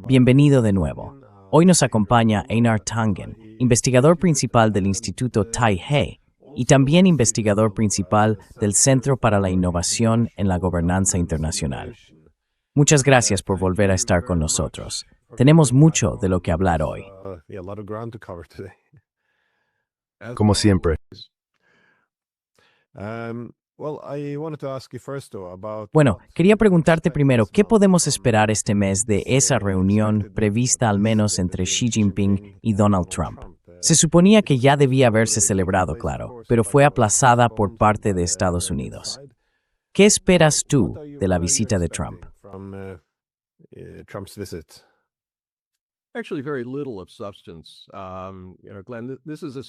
Bienvenido de nuevo. Hoy nos acompaña Einar Tangen, investigador principal del Instituto Tai-He y también investigador principal del Centro para la Innovación en la Gobernanza Internacional. Muchas gracias por volver a estar con nosotros. Tenemos mucho de lo que hablar hoy. Como siempre. Bueno, quería preguntarte primero, ¿qué podemos esperar este mes de esa reunión prevista al menos entre Xi Jinping y Donald Trump? Se suponía que ya debía haberse celebrado, claro, pero fue aplazada por parte de Estados Unidos. ¿Qué esperas tú de la visita de Trump?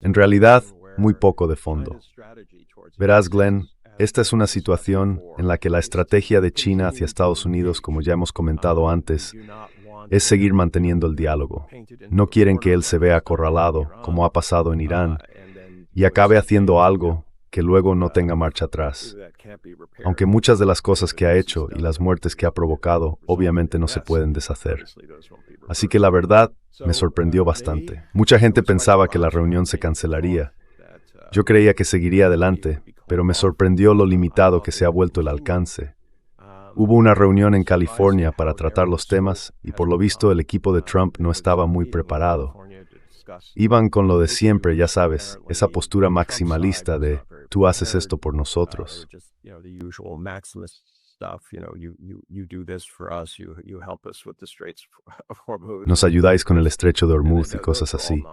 En realidad, muy poco de fondo. Verás, Glenn, esta es una situación en la que la estrategia de China hacia Estados Unidos, como ya hemos comentado antes, es seguir manteniendo el diálogo. No quieren que él se vea acorralado, como ha pasado en Irán, y acabe haciendo algo que luego no tenga marcha atrás. Aunque muchas de las cosas que ha hecho y las muertes que ha provocado, obviamente no se pueden deshacer. Así que la verdad, me sorprendió bastante. Mucha gente pensaba que la reunión se cancelaría. Yo creía que seguiría adelante, pero me sorprendió lo limitado que se ha vuelto el alcance. Hubo una reunión en California para tratar los temas y por lo visto el equipo de Trump no estaba muy preparado. Iban con lo de siempre, ya sabes, esa postura maximalista de tú haces esto por nosotros. Nos ayudáis con el estrecho de Hormuz y cosas así.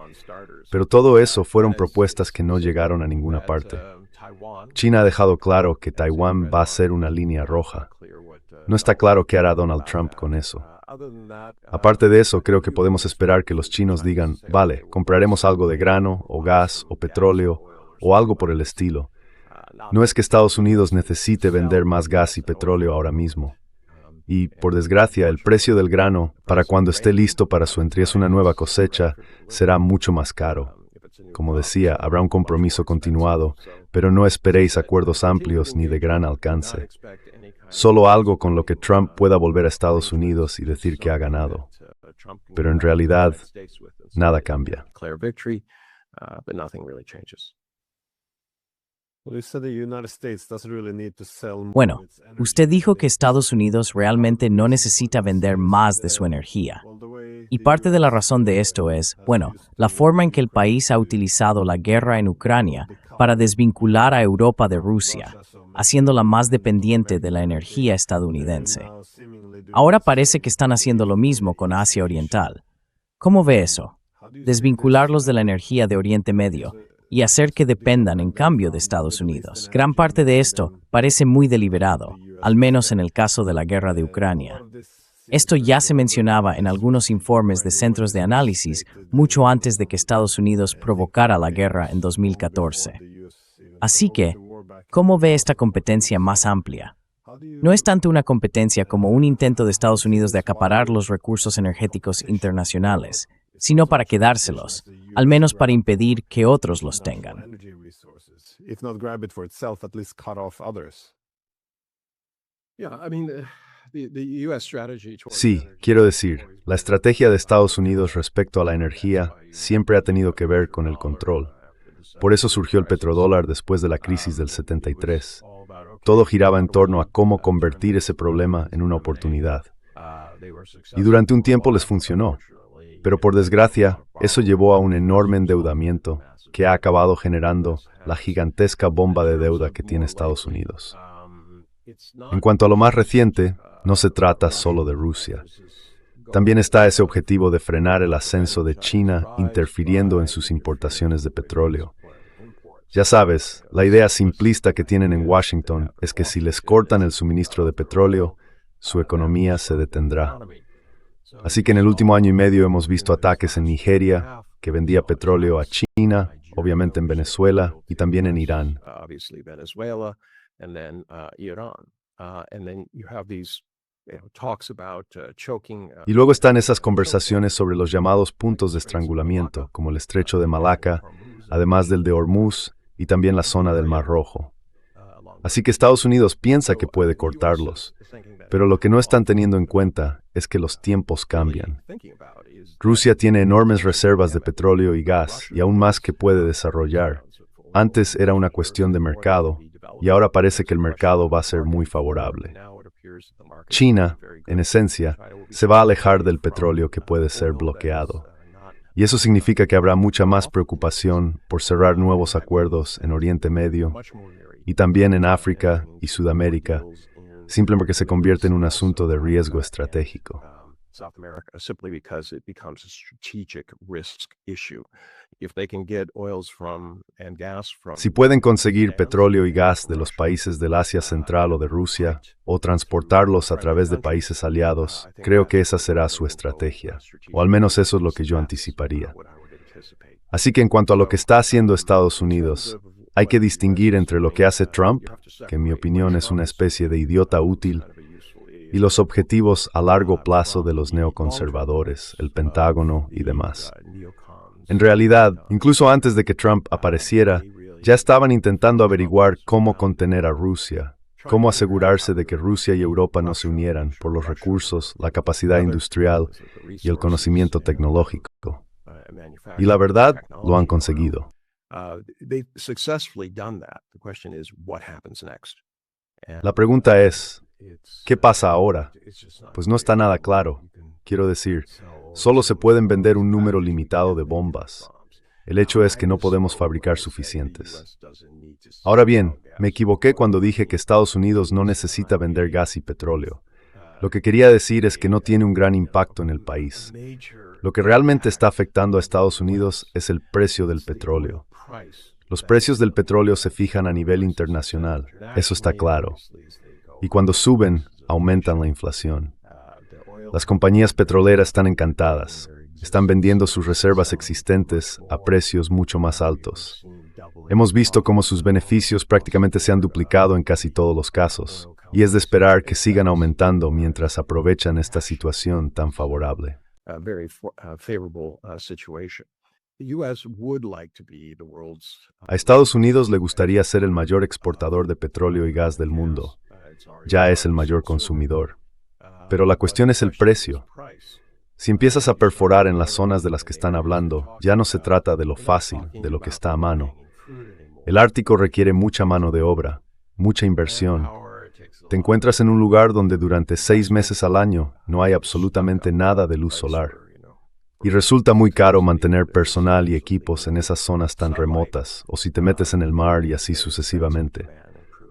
Pero todo eso fueron propuestas que no llegaron a ninguna parte. China ha dejado claro que Taiwán va a ser una línea roja. No está claro qué hará Donald Trump con eso. Aparte de eso, creo que podemos esperar que los chinos digan, vale, compraremos algo de grano, o gas, o petróleo, o algo por el estilo. No es que Estados Unidos necesite vender más gas y petróleo ahora mismo. Y, por desgracia, el precio del grano, para cuando esté listo para su entrega una nueva cosecha, será mucho más caro. Como decía, habrá un compromiso continuado, pero no esperéis acuerdos amplios ni de gran alcance. Solo algo con lo que Trump pueda volver a Estados Unidos y decir que ha ganado. Pero en realidad, nada cambia. Bueno, usted dijo que Estados Unidos realmente no necesita vender más de su energía. Y parte de la razón de esto es, bueno, la forma en que el país ha utilizado la guerra en Ucrania para desvincular a Europa de Rusia, haciéndola más dependiente de la energía estadounidense. Ahora parece que están haciendo lo mismo con Asia Oriental. ¿Cómo ve eso? Desvincularlos de la energía de Oriente Medio y hacer que dependan en cambio de Estados Unidos. Gran parte de esto parece muy deliberado, al menos en el caso de la guerra de Ucrania. Esto ya se mencionaba en algunos informes de centros de análisis mucho antes de que Estados Unidos provocara la guerra en 2014. Así que, ¿cómo ve esta competencia más amplia? No es tanto una competencia como un intento de Estados Unidos de acaparar los recursos energéticos internacionales, sino para quedárselos, al menos para impedir que otros los tengan. Sí, quiero decir, la estrategia de Estados Unidos respecto a la energía siempre ha tenido que ver con el control. Por eso surgió el petrodólar después de la crisis del 73. Todo giraba en torno a cómo convertir ese problema en una oportunidad. Y durante un tiempo les funcionó. Pero por desgracia, eso llevó a un enorme endeudamiento que ha acabado generando la gigantesca bomba de deuda que tiene Estados Unidos. En cuanto a lo más reciente, no se trata solo de Rusia. También está ese objetivo de frenar el ascenso de China interfiriendo en sus importaciones de petróleo. Ya sabes, la idea simplista que tienen en Washington es que si les cortan el suministro de petróleo, su economía se detendrá. Así que en el último año y medio hemos visto ataques en Nigeria, que vendía petróleo a China, obviamente en Venezuela y también en Irán. Y luego están esas conversaciones sobre los llamados puntos de estrangulamiento, como el estrecho de Malaca, además del de Hormuz y también la zona del Mar Rojo. Así que Estados Unidos piensa que puede cortarlos, pero lo que no están teniendo en cuenta es que los tiempos cambian. Rusia tiene enormes reservas de petróleo y gas, y aún más que puede desarrollar. Antes era una cuestión de mercado, y ahora parece que el mercado va a ser muy favorable. China, en esencia, se va a alejar del petróleo que puede ser bloqueado. Y eso significa que habrá mucha más preocupación por cerrar nuevos acuerdos en Oriente Medio y también en África y Sudamérica, simplemente porque se convierte en un asunto de riesgo estratégico. South America simply because it becomes a strategic risk issue. If they can get oils from and gas from Si pueden conseguir petróleo y gas de los países del Asia Central o de Rusia, o transportarlos a través de países aliados, creo que esa será su estrategia, o al menos eso es lo que yo anticiparía. Así que en cuanto a lo que está haciendo Estados Unidos, hay que distinguir entre lo que hace Trump, que en mi opinión es una especie de idiota útil, y los objetivos a largo plazo de los neoconservadores, el Pentágono y demás. En realidad, incluso antes de que Trump apareciera, ya estaban intentando averiguar cómo contener a Rusia, cómo asegurarse de que Rusia y Europa no se unieran por los recursos, la capacidad industrial y el conocimiento tecnológico. Y la verdad, lo han conseguido. La pregunta es, ¿qué pasa ahora? Pues no está nada claro. Quiero decir, solo se pueden vender un número limitado de bombas. El hecho es que no podemos fabricar suficientes. Ahora bien, me equivoqué cuando dije que Estados Unidos no necesita vender gas y petróleo. Lo que quería decir es que no tiene un gran impacto en el país. Lo que realmente está afectando a Estados Unidos es el precio del petróleo. Los precios del petróleo se fijan a nivel internacional, eso está claro. Y cuando suben, aumentan la inflación. Las compañías petroleras están encantadas. Están vendiendo sus reservas existentes a precios mucho más altos. Hemos visto cómo sus beneficios prácticamente se han duplicado en casi todos los casos. Y es de esperar que sigan aumentando mientras aprovechan esta situación tan favorable. A Estados Unidos le gustaría ser el mayor exportador de petróleo y gas del mundo. Ya es el mayor consumidor. Pero la cuestión es el precio. Si empiezas a perforar en las zonas de las que están hablando, ya no se trata de lo fácil, de lo que está a mano. El Ártico requiere mucha mano de obra, mucha inversión. Te encuentras en un lugar donde durante 6 meses al año no hay absolutamente nada de luz solar. Y resulta muy caro mantener personal y equipos en esas zonas tan remotas, o si te metes en el mar y así sucesivamente.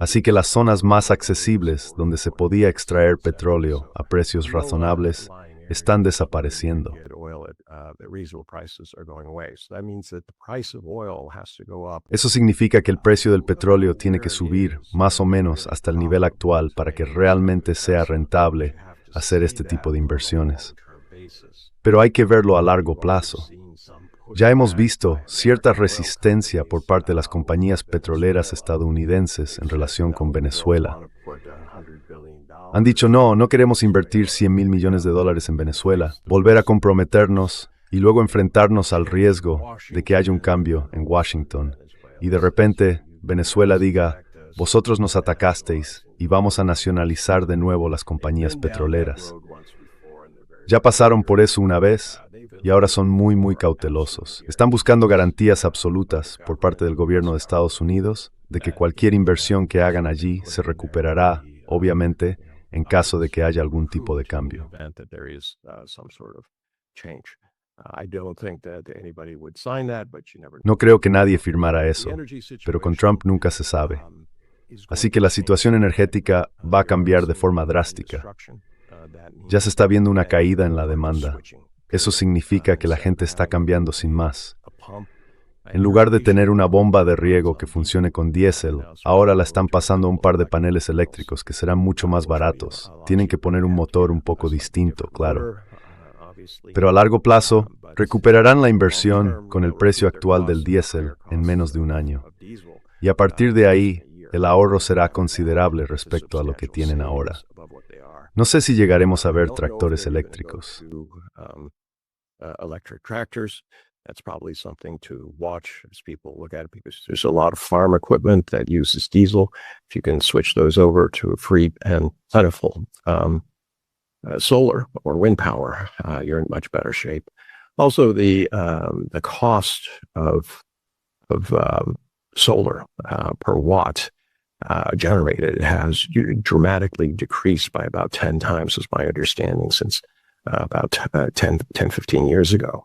Así que las zonas más accesibles, donde se podía extraer petróleo a precios razonables, están desapareciendo. Eso significa que el precio del petróleo tiene que subir más o menos hasta el nivel actual para que realmente sea rentable hacer este tipo de inversiones. Pero hay que verlo a largo plazo. Ya hemos visto cierta resistencia por parte de las compañías petroleras estadounidenses en relación con Venezuela. Han dicho, no queremos invertir $100,000 millones en Venezuela, volver a comprometernos y luego enfrentarnos al riesgo de que haya un cambio en Washington. Y de repente, Venezuela diga, vosotros nos atacasteis y vamos a nacionalizar de nuevo las compañías petroleras. Ya pasaron por eso una vez y ahora son muy cautelosos. Están buscando garantías absolutas por parte del gobierno de Estados Unidos de que cualquier inversión que hagan allí se recuperará, obviamente, en caso de que haya algún tipo de cambio. No creo que nadie firmara eso, pero con Trump nunca se sabe. Así que la situación energética va a cambiar de forma drástica. Ya se está viendo una caída en la demanda. Eso significa que la gente está cambiando sin más. En lugar de tener una bomba de riego que funcione con diésel, ahora la están pasando a un par de paneles eléctricos que serán mucho más baratos. Tienen que poner un motor un poco distinto, claro. Pero a largo plazo, recuperarán la inversión con el precio actual del diésel en menos de un año. Y a partir de ahí, el ahorro será considerable respecto a lo que tienen ahora. No sé si llegaremos a ver tractores eléctricos. That's probably something to watch as people look at it because there's a lot of farm equipment that uses diesel. If you can switch those over to a free and plentiful solar or wind power, you're in much better shape. Also, the cost of solar per watt generated has dramatically decreased by about 10 times, is my understanding, since about 15 years ago.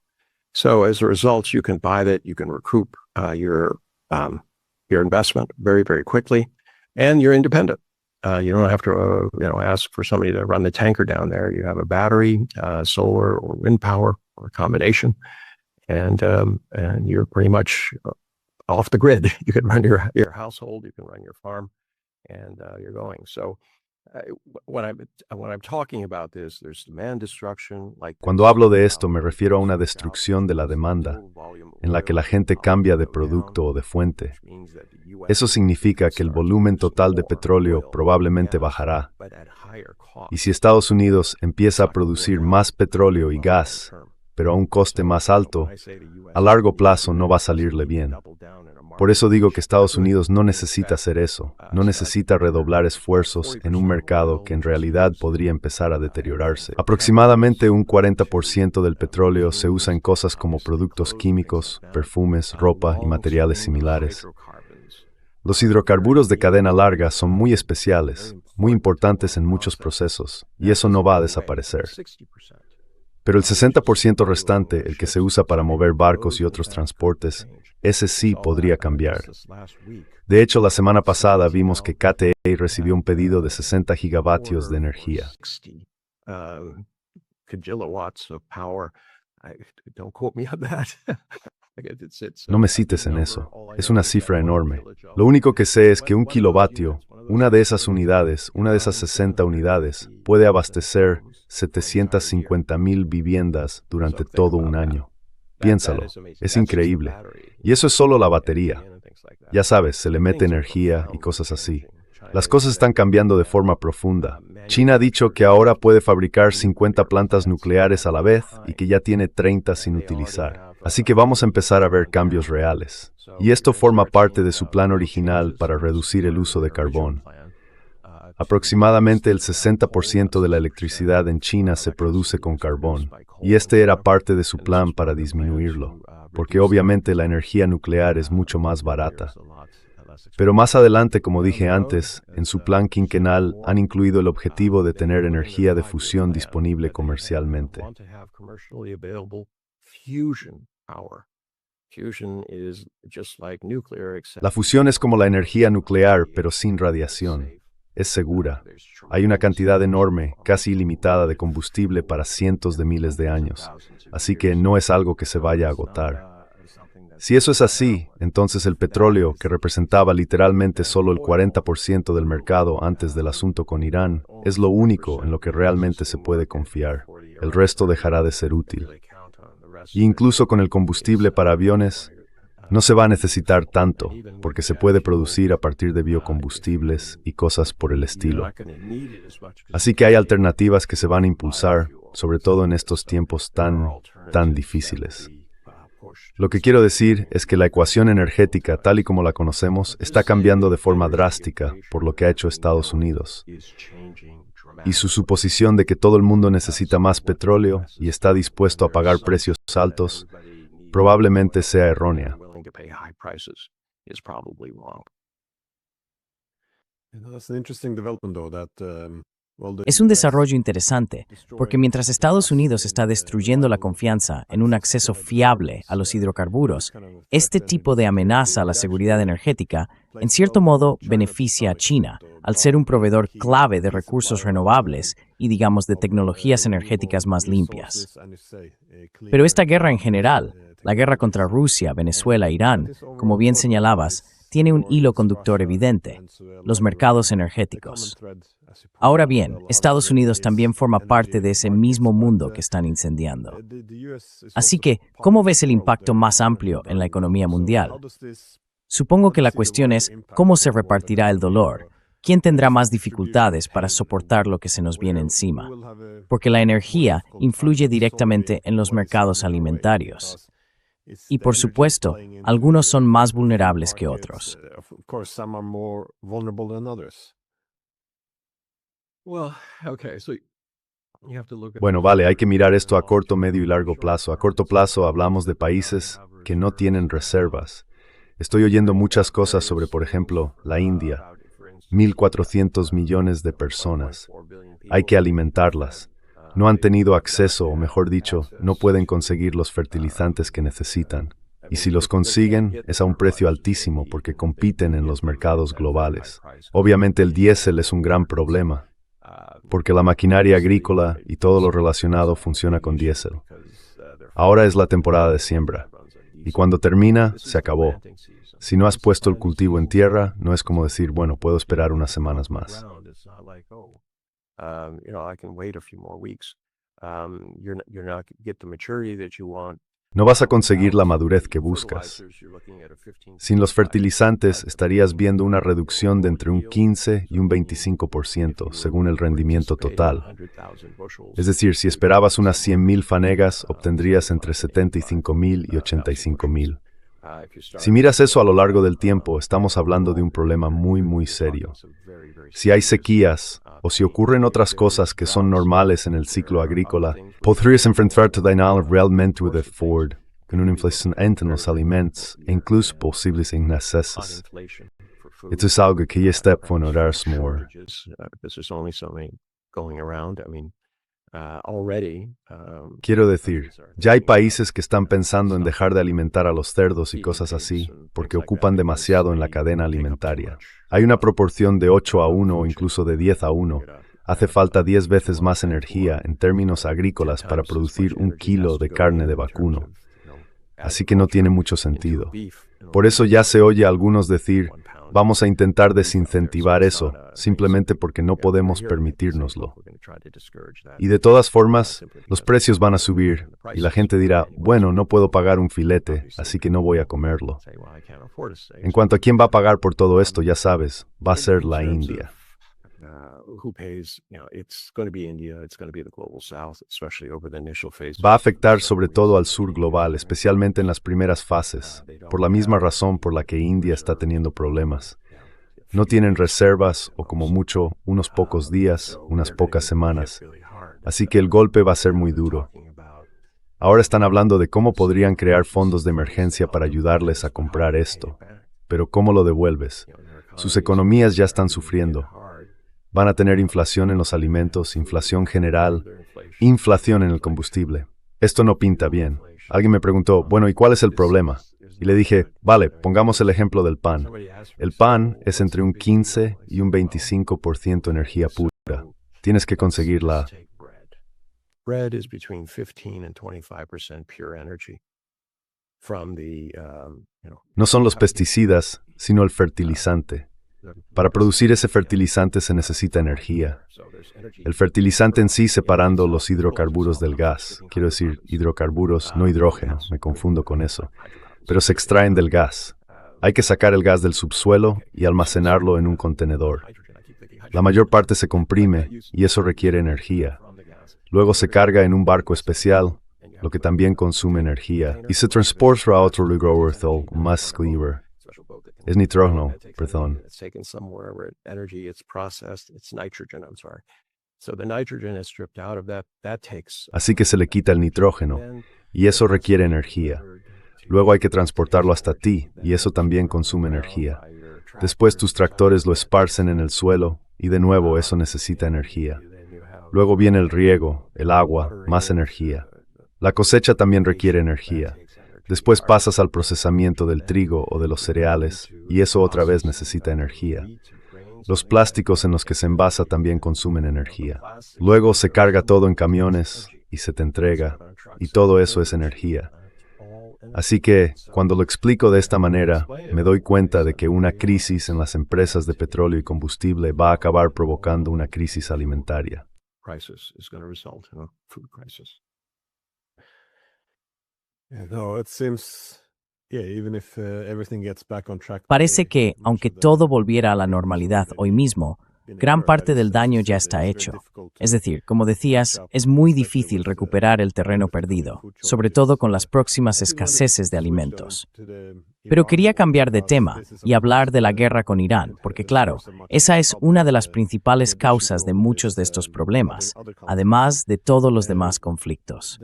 So as a result, you can buy that, you can recoup your investment very, very quickly, and you're independent. You don't have to ask for somebody to run the tanker down there. You have a battery, solar or wind power or a combination, and you're pretty much off the grid. You can run your household, you can run your farm, and you're going. So when I'm talking about this, there's demand destruction. Cuando hablo de esto, me refiero a una destrucción de la demanda, en la que la gente cambia de producto o de fuente. Eso significa que el volumen total de petróleo probablemente bajará. Y si Estados Unidos empieza a producir más petróleo y gas, pero a un coste más alto, a largo plazo no va a salirle bien. Por eso digo que Estados Unidos no necesita hacer eso, no necesita redoblar esfuerzos en un mercado que en realidad podría empezar a deteriorarse. Aproximadamente un 40% del petróleo se usa en cosas como productos químicos, perfumes, ropa y materiales similares. Los hidrocarburos de cadena larga son muy especiales, muy importantes en muchos procesos, y eso no va a desaparecer. Pero el 60% restante, el que se usa para mover barcos y otros transportes, ese sí podría cambiar. De hecho, la semana pasada vimos que KTA recibió un pedido de 60 gigavatios de energía. No me cites en eso. Es una cifra enorme. Lo único que sé es que un kilovatio, una de esas unidades, una de esas 60 unidades, puede abastecer 750,000 viviendas durante todo un año. Piénsalo, es increíble. Y eso es solo la batería. Ya sabes, se le mete energía y cosas así. Las cosas están cambiando de forma profunda. China ha dicho que ahora puede fabricar 50 plantas nucleares a la vez y que ya tiene 30 sin utilizar. Así que vamos a empezar a ver cambios reales. Y esto forma parte de su plan original para reducir el uso de carbón. Aproximadamente el 60% de la electricidad en China se produce con carbón, y este era parte de su plan para disminuirlo, porque obviamente la energía nuclear es mucho más barata. Pero más adelante, como dije antes, en su plan quinquenal han incluido el objetivo de tener energía de fusión disponible comercialmente. La fusión es como la energía nuclear, pero sin radiación. Es segura. Hay una cantidad enorme, casi ilimitada de combustible para cientos de miles de años, así que no es algo que se vaya a agotar. Si eso es así, entonces el petróleo, que representaba literalmente solo el 40% del mercado antes del asunto con Irán, es lo único en lo que realmente se puede confiar. El resto dejará de ser útil. Y incluso con el combustible para aviones, no se va a necesitar tanto, porque se puede producir a partir de biocombustibles y cosas por el estilo. Así que hay alternativas que se van a impulsar, sobre todo en estos tiempos tan difíciles. Lo que quiero decir es que la ecuación energética, tal y como la conocemos, está cambiando de forma drástica por lo que ha hecho Estados Unidos. Y su suposición de que todo el mundo necesita más petróleo y está dispuesto a pagar precios altos, probablemente sea errónea. Es un desarrollo interesante, porque mientras Estados Unidos está destruyendo la confianza en un acceso fiable a los hidrocarburos, este tipo de amenaza a la seguridad energética, en cierto modo, beneficia a China, al ser un proveedor clave de recursos renovables y, digamos, de tecnologías energéticas más limpias. Pero esta guerra en general, la guerra contra Rusia, Venezuela, Irán, como bien señalabas, tiene un hilo conductor evidente: los mercados energéticos. Ahora bien, Estados Unidos también forma parte de ese mismo mundo que están incendiando. Así que, ¿cómo ves el impacto más amplio en la economía mundial? Supongo que la cuestión es cómo se repartirá el dolor. ¿Quién tendrá más dificultades para soportar lo que se nos viene encima? Porque la energía influye directamente en los mercados alimentarios. Y por supuesto, algunos son más vulnerables que otros. Well, okay, so you have to look at Bueno, vale, hay que mirar esto a corto, medio y largo plazo. A corto plazo hablamos de países que no tienen reservas. Estoy oyendo muchas cosas sobre, por ejemplo, la India. 1.400 millones de personas. Hay que alimentarlas. No han tenido acceso, o mejor dicho, no pueden conseguir los fertilizantes que necesitan. Y si los consiguen, es a un precio altísimo porque compiten en los mercados globales. Obviamente el diésel es un gran problema, porque la maquinaria agrícola y todo lo relacionado funciona con diésel. Ahora es la temporada de siembra, y cuando termina, se acabó. Si no has puesto el cultivo en tierra, no es como decir, bueno, puedo esperar unas semanas más. I can wait a few more weeks. You're not get the maturity that you want. No vas a conseguir la madurez que buscas. Sin los fertilizantes, estarías viendo una reducción de entre un 15 y un 25%, según el rendimiento total. Es decir, si esperabas unas 100,000 fanegas, obtendrías entre 75,000 y 85,000. Si miras eso a lo largo del tiempo, estamos hablando de un problema muy, muy serio. Si hay sequías, o si ocurren otras cosas que son normales en el ciclo agrícola, podrías enfrentarte realmente con una inflación en los alimentos e incluso posibles ingresos. Esto es algo que ya está por notarse more. Quiero decir, ya hay países que están pensando en dejar de alimentar a los cerdos y cosas así, porque ocupan demasiado en la cadena alimentaria. Hay una proporción de 8-1 o incluso de 10-1. Hace falta 10 veces más energía en términos agrícolas para producir 1 kilo de carne de vacuno. Así que no tiene mucho sentido. Por eso ya se oye a algunos decir, vamos a intentar desincentivar eso, simplemente porque no podemos permitírnoslo. Y de todas formas, los precios van a subir, y la gente dirá, bueno, no puedo pagar un filete, así que no voy a comerlo. En cuanto a quién va a pagar por todo esto, ya sabes, va a ser la India. Va a afectar sobre todo al sur global, especialmente en las primeras fases, por la misma razón por la que India está teniendo problemas. No tienen reservas o como mucho unos pocos días, unas pocas semanas. Así que el golpe va a ser muy duro. Ahora están hablando de cómo podrían crear fondos de emergencia para ayudarles a comprar esto. Pero ¿cómo lo devuelves? Sus economías ya están sufriendo. Van a tener inflación en los alimentos, inflación general, inflación en el combustible. Esto no pinta bien. Alguien me preguntó, bueno, ¿y cuál es el problema? Y le dije, vale, pongamos el ejemplo del pan. El pan es entre un 15 y un 25% energía pura. Tienes que conseguirla. Bread is between 15 and 25% pure energy from the, No son los pesticidas, sino el fertilizante. Para producir ese fertilizante se necesita energía. El fertilizante en sí separando los hidrocarburos del gas. Quiero decir, hidrocarburos, no hidrógeno, me confundo con eso. Pero se extraen del gas. Hay que sacar el gas del subsuelo y almacenarlo en un contenedor. La mayor parte se comprime y eso requiere energía. Luego se carga en un barco especial, lo que también consume energía, y se transporta a otro lugar más cleaver. Es nitrógeno, perdón. Así que se le quita el nitrógeno, y eso requiere energía. Luego hay que transportarlo hasta ti, y eso también consume energía. Después tus tractores lo esparcen en el suelo, y de nuevo eso necesita energía. Luego viene el riego, el agua, más energía. La cosecha también requiere energía. Después pasas al procesamiento del trigo o de los cereales, y eso otra vez necesita energía. Los plásticos en los que se envasa también consumen energía. Luego se carga todo en camiones, y se te entrega, y todo eso es energía. Así que, cuando lo explico de esta manera, me doy cuenta de que una crisis en las empresas de petróleo y combustible va a acabar provocando una crisis alimentaria. Parece que, aunque todo volviera a la normalidad hoy mismo, gran parte del daño ya está hecho. Es decir, como decías, es muy difícil recuperar el terreno perdido, sobre todo con las próximas escaseces de alimentos. Pero quería cambiar de tema y hablar de la guerra con Irán, porque claro, esa es una de las principales causas de muchos de estos problemas, además de todos los demás conflictos.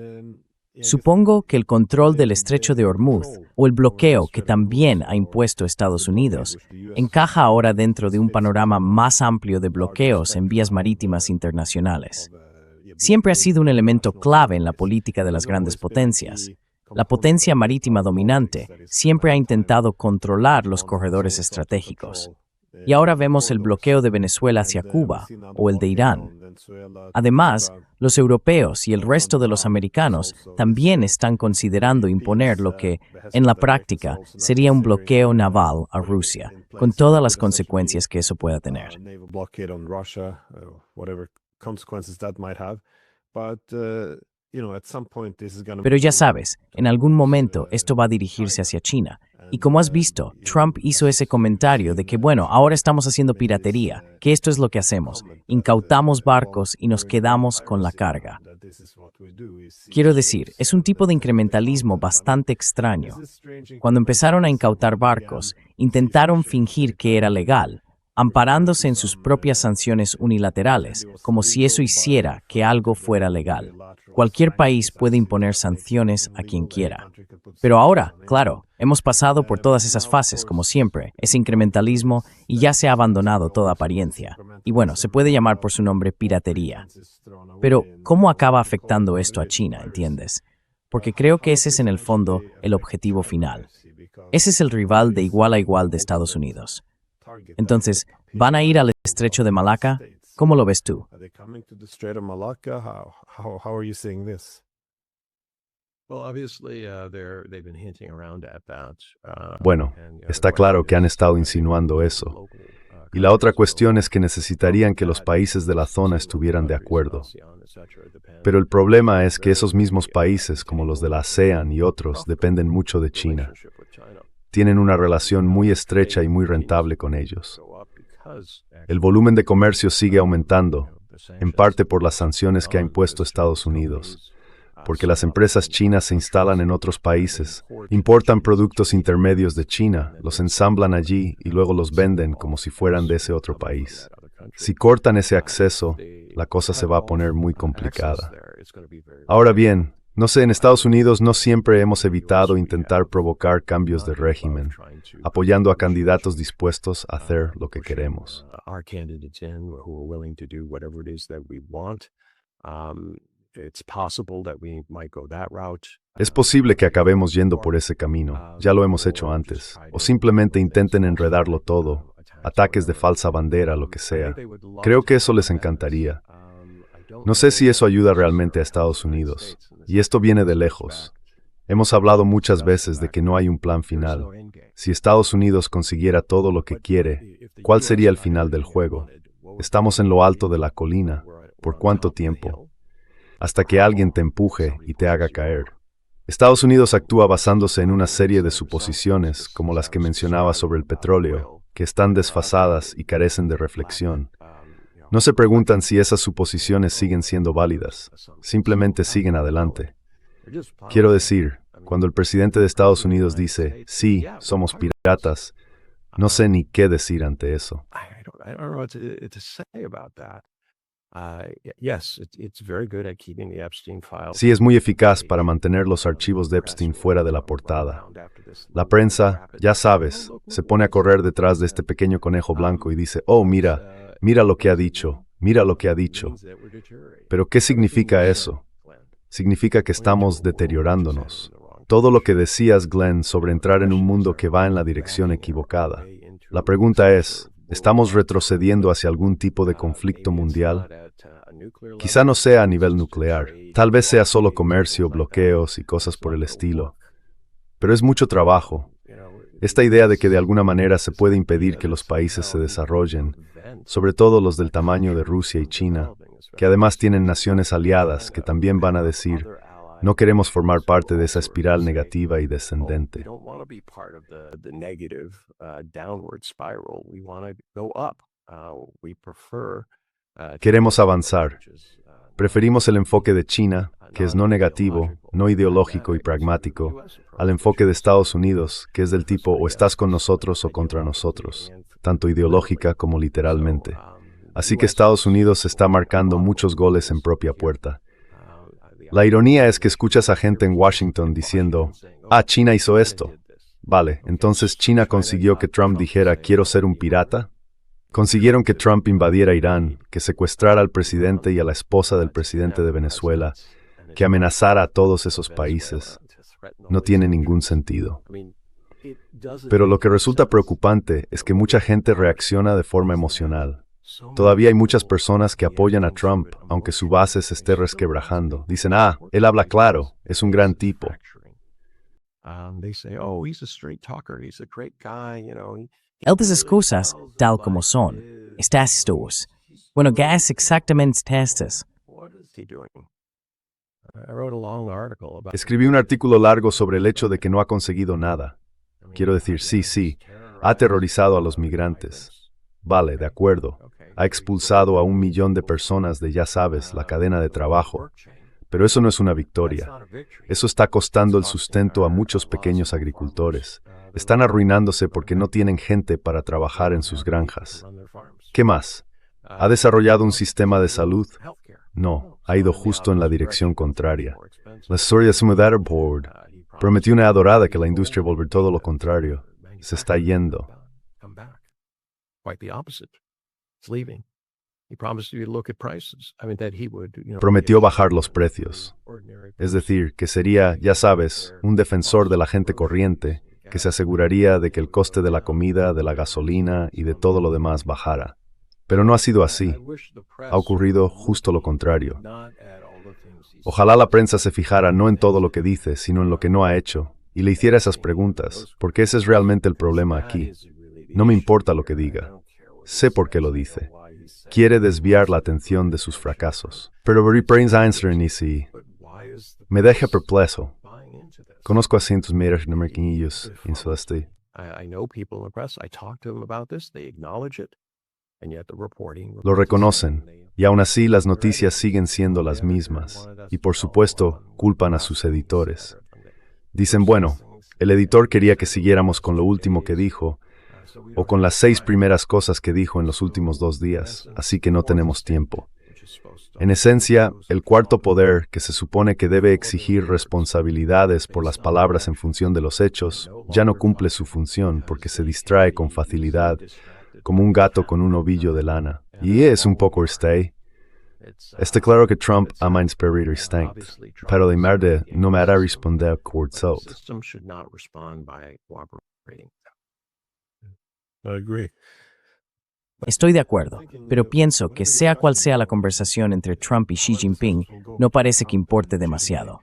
Supongo que el control del estrecho de Hormuz o el bloqueo que también ha impuesto Estados Unidos encaja ahora dentro de un panorama más amplio de bloqueos en vías marítimas internacionales. Siempre ha sido un elemento clave en la política de las grandes potencias. La potencia marítima dominante siempre ha intentado controlar los corredores estratégicos. Y ahora vemos el bloqueo de Venezuela hacia Cuba o el de Irán. Además, los europeos y el resto de los americanos también están considerando imponer lo que, en la práctica, sería un bloqueo naval a Rusia, con todas las consecuencias que eso pueda tener. Pero ya sabes, en algún momento esto va a dirigirse hacia China. Y como has visto, Trump hizo ese comentario de que, bueno, ahora estamos haciendo piratería, que esto es lo que hacemos, incautamos barcos y nos quedamos con la carga. Quiero decir, es un tipo de incrementalismo bastante extraño. Cuando empezaron a incautar barcos, intentaron fingir que era legal, amparándose en sus propias sanciones unilaterales, como si eso hiciera que algo fuera legal. Cualquier país puede imponer sanciones a quien quiera. Pero ahora, claro, hemos pasado por todas esas fases, como siempre, ese incrementalismo, y ya se ha abandonado toda apariencia. Y bueno, se puede llamar por su nombre piratería. Pero, ¿cómo acaba afectando esto a China, entiendes? Porque creo que ese es en el fondo el objetivo final. Ese es el rival de igual a igual de Estados Unidos. Entonces, ¿van a ir al estrecho de Malaca? ¿Cómo lo ves tú? Bueno, está claro que han estado insinuando eso. Y la otra cuestión es que necesitarían que los países de la zona estuvieran de acuerdo. Pero el problema es que esos mismos países, como los de la ASEAN y otros, dependen mucho de China. Tienen una relación muy estrecha y muy rentable con ellos. El volumen de comercio sigue aumentando, en parte por las sanciones que ha impuesto Estados Unidos, porque las empresas chinas se instalan en otros países, importan productos intermedios de China, los ensamblan allí y luego los venden como si fueran de ese otro país. Si cortan ese acceso, la cosa se va a poner muy complicada. Ahora bien, no sé, en Estados Unidos no siempre hemos evitado intentar provocar cambios de régimen, apoyando a candidatos dispuestos a hacer lo que queremos. Es posible que acabemos yendo por ese camino, ya lo hemos hecho antes, o simplemente intenten enredarlo todo, ataques de falsa bandera, lo que sea. Creo que eso les encantaría. No sé si eso ayuda realmente a Estados Unidos, y esto viene de lejos. Hemos hablado muchas veces de que no hay un plan final. Si Estados Unidos consiguiera todo lo que quiere, ¿cuál sería el final del juego? Estamos en lo alto de la colina. ¿Por cuánto tiempo? Hasta que alguien te empuje y te haga caer. Estados Unidos actúa basándose en una serie de suposiciones, como las que mencionaba sobre el petróleo, que están desfasadas y carecen de reflexión. No se preguntan si esas suposiciones siguen siendo válidas, simplemente siguen adelante. Quiero decir, cuando el presidente de Estados Unidos dice, sí, somos piratas, no sé ni qué decir ante eso. Sí, es muy eficaz para mantener los archivos de Epstein fuera de la portada. La prensa, ya sabes, se pone a correr detrás de este pequeño conejo blanco y dice, oh, mira lo que ha dicho, mira lo que ha dicho. Pero ¿qué significa eso? Significa que estamos deteriorándonos. Todo lo que decías, Glenn, sobre entrar en un mundo que va en la dirección equivocada. La pregunta es, ¿estamos retrocediendo hacia algún tipo de conflicto mundial? Quizá no sea a nivel nuclear, tal vez sea solo comercio, bloqueos y cosas por el estilo. Pero es mucho trabajo. Esta idea de que de alguna manera se puede impedir que los países se desarrollen, sobre todo los del tamaño de Rusia y China, que además tienen naciones aliadas que también van a decir, no queremos formar parte de esa espiral negativa y descendente. Queremos avanzar. Preferimos el enfoque de China, que es no negativo, no ideológico y pragmático, al enfoque de Estados Unidos, que es del tipo o estás con nosotros o contra nosotros, tanto ideológica como literalmente. Así que Estados Unidos está marcando muchos goles en propia puerta. La ironía es que escuchas a gente en Washington diciendo, China hizo esto. Vale, entonces China consiguió que Trump dijera, quiero ser un pirata. Consiguieron que Trump invadiera Irán, que secuestrara al presidente y a la esposa del presidente de Venezuela, que amenazara a todos esos países. No tiene ningún sentido. Pero lo que resulta preocupante es que mucha gente reacciona de forma emocional. Todavía hay muchas personas que apoyan a Trump, aunque su base se esté resquebrajando. Dicen, él habla claro, es un gran tipo. Él dice las cosas tal como son. Estas. Bueno, ¿qué es exactamente estas? Escribí un artículo largo sobre el hecho de que no ha conseguido nada. Quiero decir, sí, ha aterrorizado a los migrantes. Vale, de acuerdo. Ha expulsado a 1 millón de personas de, ya sabes, la cadena de trabajo. Pero eso no es una victoria. Eso está costando el sustento a muchos pequeños agricultores. Están arruinándose porque no tienen gente para trabajar en sus granjas. ¿Qué más? ¿Ha desarrollado un sistema de salud? No, ha ido justo en la dirección contraria. La historia de Sumidar Board prometió una adorada que la industria volver todo lo contrario. Se está yendo. Prometió bajar los precios. Es decir, que sería, ya sabes, un defensor de la gente corriente, que se aseguraría de que el coste de la comida, de la gasolina y de todo lo demás bajara. Pero no ha sido así. Ha ocurrido justo lo contrario. Ojalá la prensa se fijara no en todo lo que dice, sino en lo que no ha hecho, y le hiciera esas preguntas, porque ese es realmente el problema aquí. No me importa lo que diga. Sé por qué lo dice. Quiere desviar la atención de sus fracasos. Pero me deja perplejo. Conozco a cientos de americanos en Celeste. Lo reconocen, y aún así las noticias siguen siendo las mismas, y por supuesto culpan a sus editores. Dicen, bueno, el editor quería que siguiéramos con lo último que dijo, o con las 6 primeras cosas que dijo en los últimos 2 días, así que no tenemos tiempo. En esencia, el cuarto poder, que se supone que debe exigir responsabilidades por las palabras en función de los hechos, ya no cumple su función porque se distrae con facilidad, como un gato con un ovillo de lana. Y es un poco Está claro que Trump ama inspirar instinct, pero de merde no me hará responder corazón. Estoy de acuerdo, pero pienso que sea cual sea la conversación entre Trump y Xi Jinping, no parece que importe demasiado.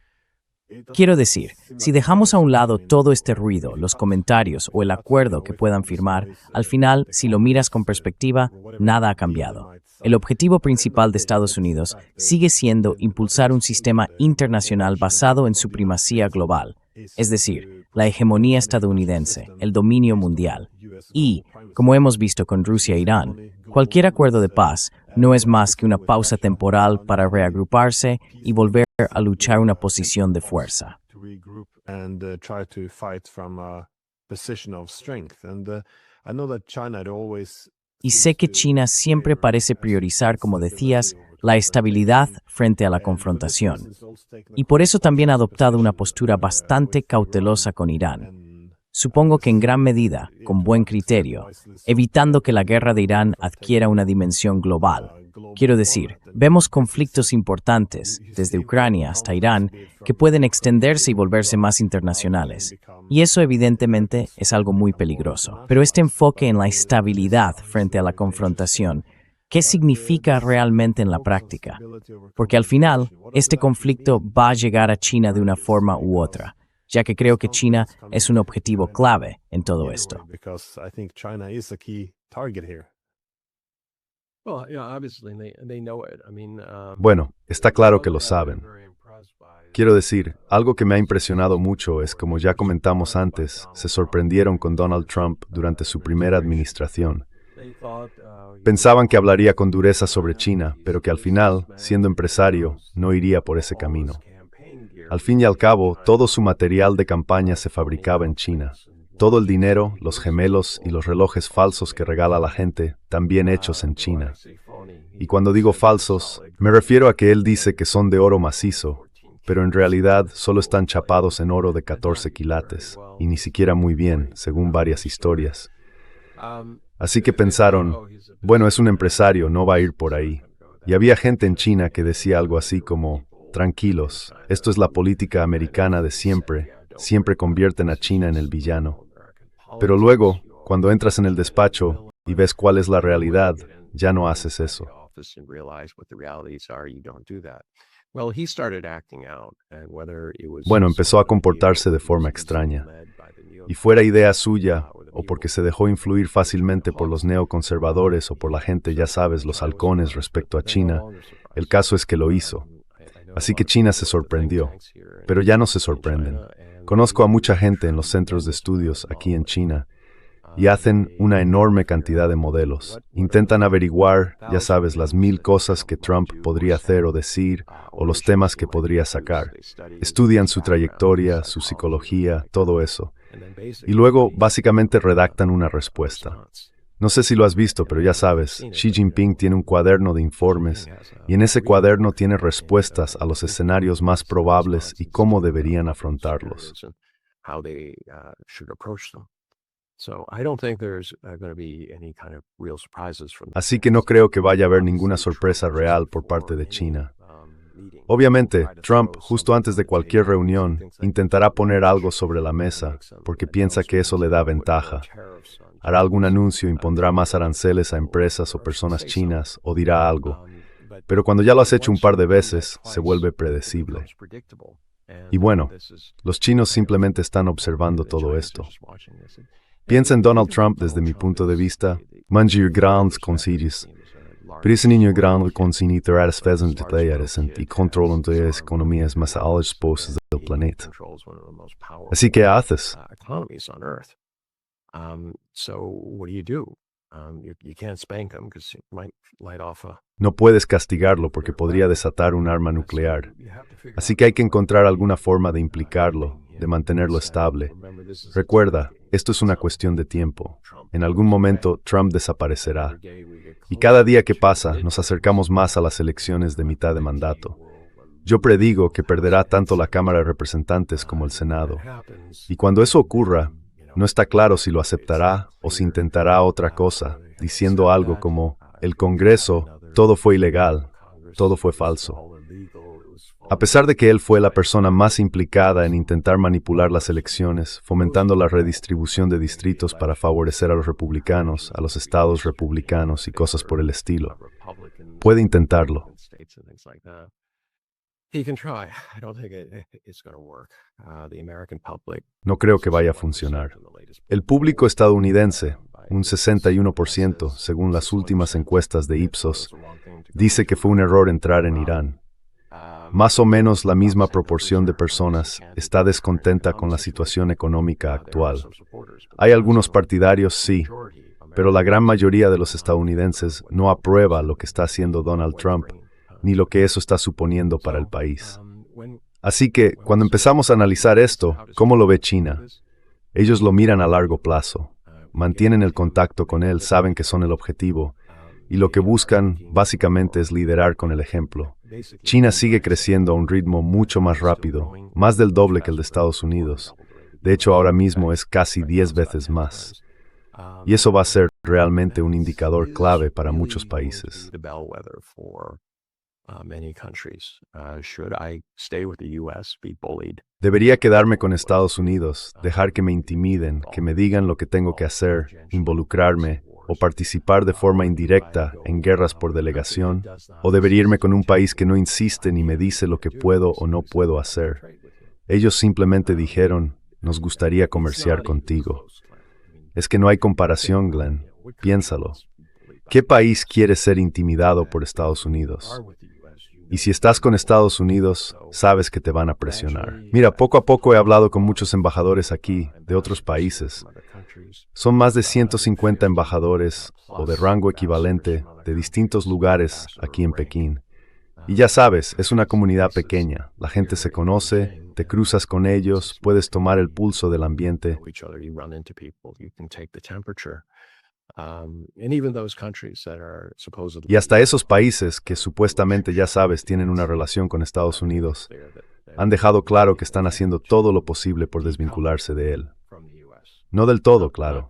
Quiero decir, si dejamos a un lado todo este ruido, los comentarios o el acuerdo que puedan firmar, al final, si lo miras con perspectiva, nada ha cambiado. El objetivo principal de Estados Unidos sigue siendo impulsar un sistema internacional basado en su primacía global, es decir, la hegemonía estadounidense, el dominio mundial. Y, como hemos visto con Rusia e Irán, cualquier acuerdo de paz no es más que una pausa temporal para reagruparse y volver a luchar una posición de fuerza. Y sé que China siempre parece priorizar, como decías, la estabilidad frente a la confrontación. Y por eso también ha adoptado una postura bastante cautelosa con Irán. Supongo que en gran medida, con buen criterio, evitando que la guerra de Irán adquiera una dimensión global. Quiero decir, vemos conflictos importantes, desde Ucrania hasta Irán, que pueden extenderse y volverse más internacionales. Y eso evidentemente es algo muy peligroso. Pero este enfoque en la estabilidad frente a la confrontación, ¿qué significa realmente en la práctica? Porque al final, este conflicto va a llegar a China de una forma u otra, ya que creo que China es un objetivo clave en todo esto. Bueno, está claro que lo saben. Quiero decir, algo que me ha impresionado mucho es, como ya comentamos antes, se sorprendieron con Donald Trump durante su primera administración. Pensaban que hablaría con dureza sobre China, pero que al final, siendo empresario, no iría por ese camino. Al fin y al cabo, todo su material de campaña se fabricaba en China. Todo el dinero, los gemelos y los relojes falsos que regala la gente, también hechos en China. Y cuando digo falsos, me refiero a que él dice que son de oro macizo, pero en realidad solo están chapados en oro de 14 quilates, y ni siquiera muy bien, según varias historias. Así que pensaron, bueno, es un empresario, no va a ir por ahí. Y había gente en China que decía algo así como, tranquilos, esto es la política americana de siempre, siempre convierten a China en el villano. Pero luego, cuando entras en el despacho y ves cuál es la realidad, ya no haces eso. Bueno, empezó a comportarse de forma extraña. Y fuera idea suya, o porque se dejó influir fácilmente por los neoconservadores o por la gente, ya sabes, los halcones respecto a China, el caso es que lo hizo. Así que China se sorprendió, pero ya no se sorprenden. Conozco a mucha gente en los centros de estudios aquí en China y hacen una enorme cantidad de modelos. Intentan averiguar, ya sabes, las 1000 cosas que Trump podría hacer o decir o los temas que podría sacar. Estudian su trayectoria, su psicología, todo eso. Y luego, básicamente, redactan una respuesta. No sé si lo has visto, pero ya sabes, Xi Jinping tiene un cuaderno de informes y en ese cuaderno tiene respuestas a los escenarios más probables y cómo deberían afrontarlos. Así que no creo que vaya a haber ninguna sorpresa real por parte de China. Obviamente, Trump, justo antes de cualquier reunión, intentará poner algo sobre la mesa, porque piensa que eso le da ventaja. Hará algún anuncio, impondrá más aranceles a empresas o personas chinas, o dirá algo. Pero cuando ya lo has hecho un par de veces, se vuelve predecible. Y bueno, los chinos simplemente están observando todo esto. Piensa en Donald Trump desde mi punto de vista. Manjir grandes consideres. Prisniño grande consigniter as pheasant players y controlan todas las economías más altas del planeta. Así que haces. No puedes castigarlo porque podría desatar un arma nuclear. Así que hay que encontrar alguna forma de implicarlo, de mantenerlo estable. Recuerda, esto es una cuestión de tiempo. En algún momento Trump desaparecerá. Y cada día que pasa nos acercamos más a las elecciones de mitad de mandato. Yo predigo que perderá tanto la Cámara de Representantes como el Senado. Y cuando eso ocurra, no está claro si lo aceptará o si intentará otra cosa, diciendo algo como, el Congreso, todo fue ilegal, todo fue falso. A pesar de que él fue la persona más implicada en intentar manipular las elecciones, fomentando la redistribución de distritos para favorecer a los republicanos, a los estados republicanos y cosas por el estilo, puede intentarlo. No creo que vaya a funcionar. El público estadounidense, un 61%, según las últimas encuestas de Ipsos, dice que fue un error entrar en Irán. Más o menos la misma proporción de personas está descontenta con la situación económica actual. Hay algunos partidarios, sí, pero la gran mayoría de los estadounidenses no aprueba lo que está haciendo Donald Trump, ni lo que eso está suponiendo para el país. Así que, cuando empezamos a analizar esto, ¿cómo lo ve China? Ellos lo miran a largo plazo, mantienen el contacto con él, saben que son el objetivo, y lo que buscan, básicamente, es liderar con el ejemplo. China sigue creciendo a un ritmo mucho más rápido, más del doble que el de Estados Unidos. De hecho, ahora mismo es casi 10 veces más. Y eso va a ser realmente un indicador clave para muchos países. ¿Debería quedarme con Estados Unidos, dejar que me intimiden, que me digan lo que tengo que hacer, involucrarme o participar de forma indirecta en guerras por delegación? ¿O debería irme con un país que no insiste ni me dice lo que puedo o no puedo hacer? Ellos simplemente dijeron, nos gustaría comerciar contigo. Es que no hay comparación, Glenn. Piénsalo. ¿Qué país quiere ser intimidado por Estados Unidos? Y si estás con Estados Unidos, sabes que te van a presionar. Mira, poco a poco he hablado con muchos embajadores aquí, de otros países. Son más de 150 embajadores, o de rango equivalente, de distintos lugares aquí en Pekín. Y ya sabes, es una comunidad pequeña. La gente se conoce, te cruzas con ellos, puedes tomar el pulso del ambiente. Y hasta esos países que supuestamente, ya sabes, tienen una relación con Estados Unidos, han dejado claro que están haciendo todo lo posible por desvincularse de él. No del todo, claro.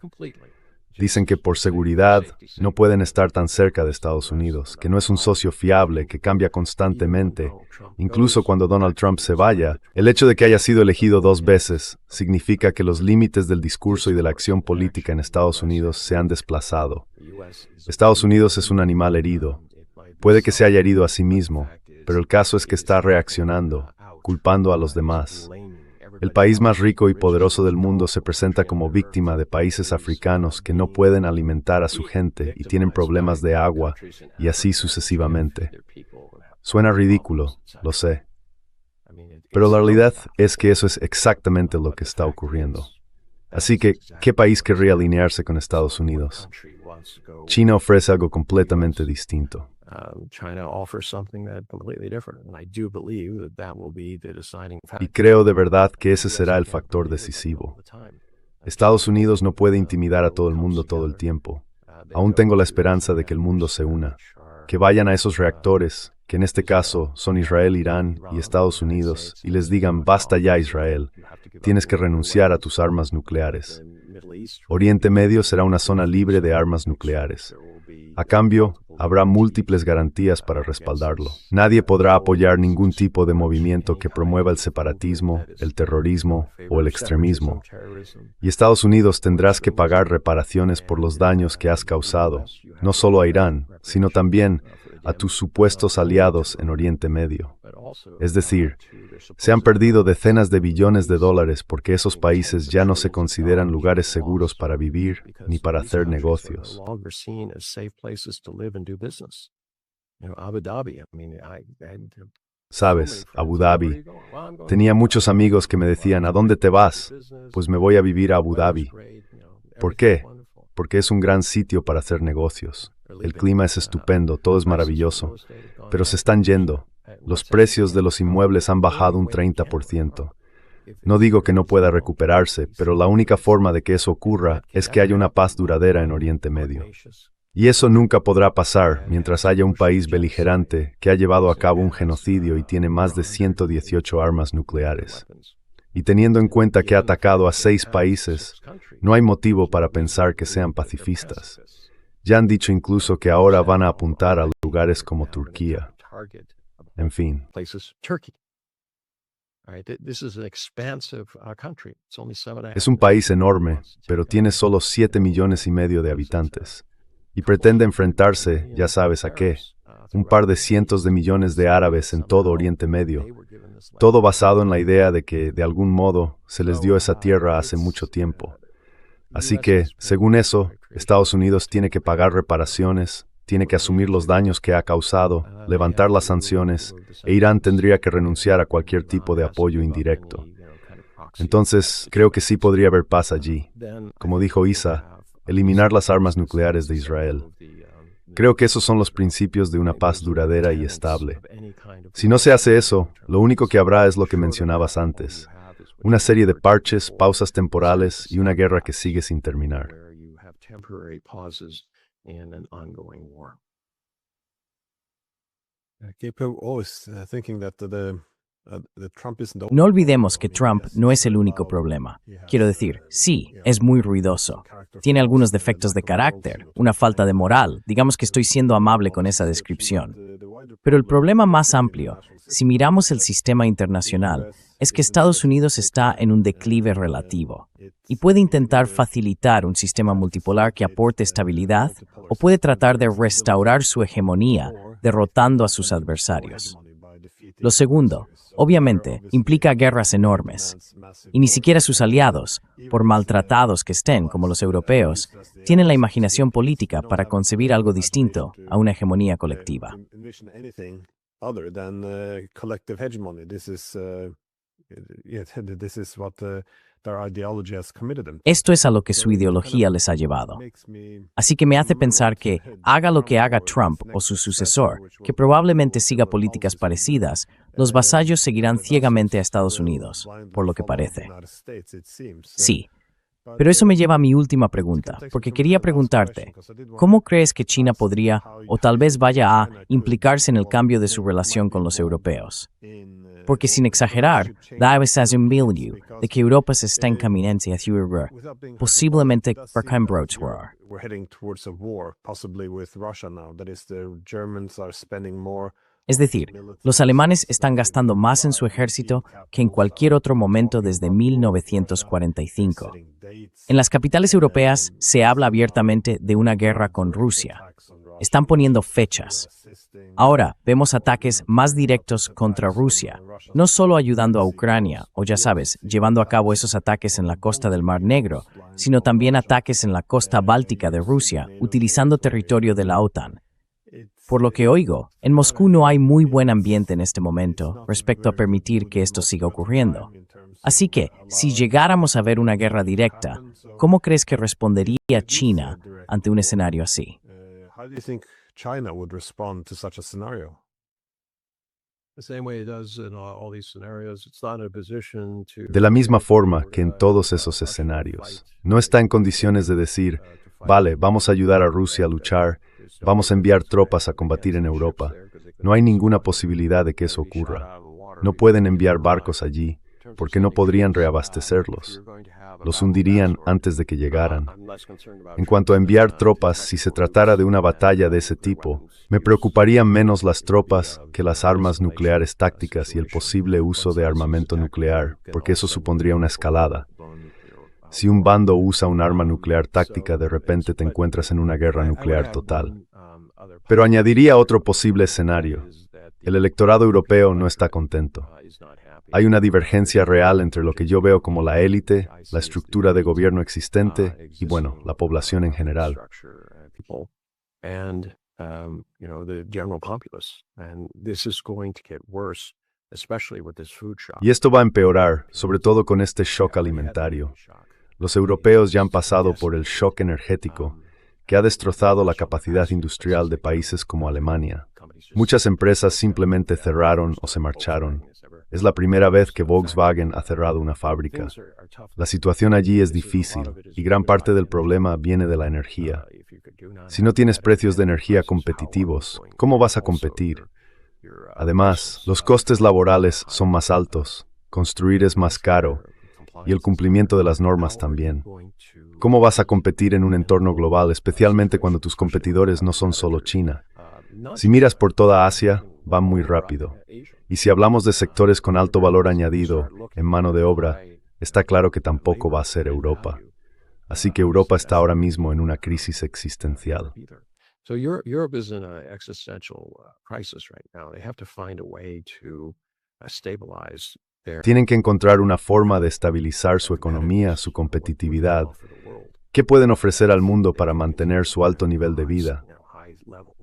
Dicen que por seguridad no pueden estar tan cerca de Estados Unidos, que no es un socio fiable, que cambia constantemente. Incluso cuando Donald Trump se vaya, el hecho de que haya sido elegido 2 veces significa que los límites del discurso y de la acción política en Estados Unidos se han desplazado. Estados Unidos es un animal herido. Puede que se haya herido a sí mismo, pero el caso es que está reaccionando, culpando a los demás. El país más rico y poderoso del mundo se presenta como víctima de países africanos que no pueden alimentar a su gente y tienen problemas de agua, y así sucesivamente. Suena ridículo, lo sé. Pero la realidad es que eso es exactamente lo que está ocurriendo. Así que, ¿qué país querría alinearse con Estados Unidos? China ofrece algo completamente distinto. China offers something that completely different, and I do believe that will be the deciding factor. Y creo de verdad que ese será el factor decisivo. Estados Unidos no puede intimidar a todo el mundo todo el tiempo. Aún tengo la esperanza de que el mundo se una, que vayan a esos reactores, que en este caso son Israel, Irán y Estados Unidos, y les digan: basta ya, Israel, tienes que renunciar a tus armas nucleares. Oriente Medio será una zona libre de armas nucleares. A cambio, habrá múltiples garantías para respaldarlo. Nadie podrá apoyar ningún tipo de movimiento que promueva el separatismo, el terrorismo o el extremismo. Y Estados Unidos tendrás que pagar reparaciones por los daños que has causado, no solo a Irán, sino también a tus supuestos aliados en Oriente Medio. Es decir, se han perdido decenas de billones de dólares porque esos países ya no se consideran lugares seguros para vivir ni para hacer negocios. Sabes, Abu Dhabi. Tenía muchos amigos que me decían: ¿a dónde te vas? Pues me voy a vivir a Abu Dhabi. ¿Por qué? Porque es un gran sitio para hacer negocios. El clima es estupendo, todo es maravilloso, pero se están yendo. Los precios de los inmuebles han bajado un 30%. No digo que no pueda recuperarse, pero la única forma de que eso ocurra es que haya una paz duradera en Oriente Medio. Y eso nunca podrá pasar mientras haya un país beligerante que ha llevado a cabo un genocidio y tiene más de 118 armas nucleares. Y teniendo en cuenta que ha atacado a 6 países, no hay motivo para pensar que sean pacifistas. Ya han dicho incluso que ahora van a apuntar a lugares como Turquía. En fin. Es un país enorme, pero tiene solo 7,5 millones de habitantes. Y pretende enfrentarse, ya sabes a qué, un par de cientos de millones de árabes en todo Oriente Medio. Todo basado en la idea de que, de algún modo, se les dio esa tierra hace mucho tiempo. Así que, según eso, Estados Unidos tiene que pagar reparaciones, tiene que asumir los daños que ha causado, levantar las sanciones, e Irán tendría que renunciar a cualquier tipo de apoyo indirecto. Entonces, creo que sí podría haber paz allí. Como dijo Isa, eliminar las armas nucleares de Israel. Creo que esos son los principios de una paz duradera y estable. Si no se hace eso, lo único que habrá es lo que mencionabas antes. Una serie de parches, pausas temporales y una guerra que sigue sin terminar. No olvidemos que Trump no es el único problema. Quiero decir, sí, es muy ruidoso. Tiene algunos defectos de carácter, una falta de moral. Digamos que estoy siendo amable con esa descripción. Pero el problema más amplio, si miramos el sistema internacional, es que Estados Unidos está en un declive relativo y puede intentar facilitar un sistema multipolar que aporte estabilidad o puede tratar de restaurar su hegemonía derrotando a sus adversarios. Lo segundo, obviamente, implica guerras enormes, y ni siquiera sus aliados, por maltratados que estén, como los europeos, tienen la imaginación política para concebir algo distinto a una hegemonía colectiva. other than collective hegemony. This is what their ideology has committed them to. Esto es a lo que su ideología les ha llevado. Así que me hace pensar que, haga lo que haga Trump o su sucesor, que probablemente siga políticas parecidas, los vasallos seguirán ciegamente a Estados Unidos, por lo que parece. Sí. Pero eso me lleva a mi última pregunta, porque quería preguntarte, ¿cómo crees que China podría, o tal vez vaya a, implicarse en el cambio de su relación con los europeos? Porque sin exagerar, da a veces un milieu de que Europa se está encaminando hacia posiblemente Verkehrsbrotsrohr. We're heading towards a war, possibly with Russia now. That is, the Germans are spending more. Es decir, los alemanes están gastando más en su ejército que en cualquier otro momento desde 1945. En las capitales europeas se habla abiertamente de una guerra con Rusia. Están poniendo fechas. Ahora vemos ataques más directos contra Rusia, no solo ayudando a Ucrania, o ya sabes, llevando a cabo esos ataques en la costa del Mar Negro, sino también ataques en la costa báltica de Rusia, utilizando territorio de la OTAN. Por lo que oigo, en Moscú no hay muy buen ambiente en este momento respecto a permitir que esto siga ocurriendo. Así que, si llegáramos a ver una guerra directa, ¿cómo crees que respondería China ante un escenario así? How do you think China would respond to such a scenario? The same way it does in all these scenarios, it's not in a position to. De la misma forma que en todos esos escenarios, no está en condiciones de decir, vale, vamos a ayudar a Rusia a luchar, vamos a enviar tropas a combatir en Europa. No hay ninguna posibilidad de que eso ocurra. No pueden enviar barcos allí, porque no podrían reabastecerlos. Los hundirían antes de que llegaran. En cuanto a enviar tropas, si se tratara de una batalla de ese tipo, me preocuparían menos las tropas que las armas nucleares tácticas y el posible uso de armamento nuclear, porque eso supondría una escalada. Si un bando usa un arma nuclear táctica, de repente te encuentras en una guerra nuclear total. Pero añadiría otro posible escenario. El electorado europeo no está contento. Hay una divergencia real entre lo que yo veo como la élite, la estructura de gobierno existente y, bueno, la población en general. Y esto va a empeorar, sobre todo con este shock alimentario. Los europeos ya han pasado por el shock energético, que ha destrozado la capacidad industrial de países como Alemania. Muchas empresas simplemente cerraron o se marcharon. Es la primera vez que Volkswagen ha cerrado una fábrica. La situación allí es difícil y gran parte del problema viene de la energía. Si no tienes precios de energía competitivos, ¿cómo vas a competir? Además, los costes laborales son más altos, construir es más caro y el cumplimiento de las normas también. ¿Cómo vas a competir en un entorno global, especialmente cuando tus competidores no son solo China? Si miras por toda Asia, van muy rápido. Y si hablamos de sectores con alto valor añadido en mano de obra, está claro que tampoco va a ser Europa. Así que Europa está ahora mismo en una crisis existencial. So Europe is in an existential crisis right now. They have to find a way to stabilize their. Tienen que encontrar una forma de estabilizar su economía, su competitividad. ¿Qué pueden ofrecer al mundo para mantener su alto nivel de vida?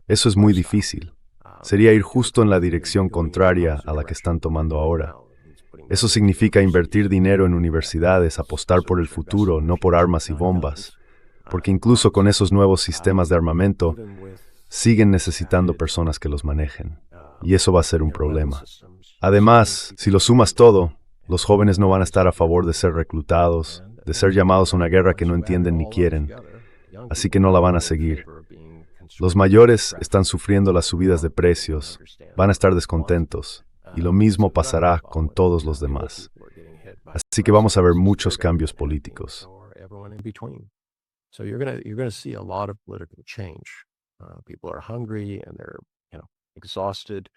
Eso es muy difícil. Sería ir justo en la dirección contraria a la que están tomando ahora. Eso significa invertir dinero en universidades, apostar por el futuro, no por armas y bombas. Porque incluso con esos nuevos sistemas de armamento, siguen necesitando personas que los manejen. Y eso va a ser un problema. Además, si lo sumas todo, los jóvenes no van a estar a favor de ser reclutados, de ser llamados a una guerra que no entienden ni quieren. Así que no la van a seguir. Los mayores están sufriendo las subidas de precios, van a estar descontentos, y lo mismo pasará con todos los demás. Así que vamos a ver muchos cambios políticos. So you're going to see a lot of political change. People are hungry and they're, exhausted.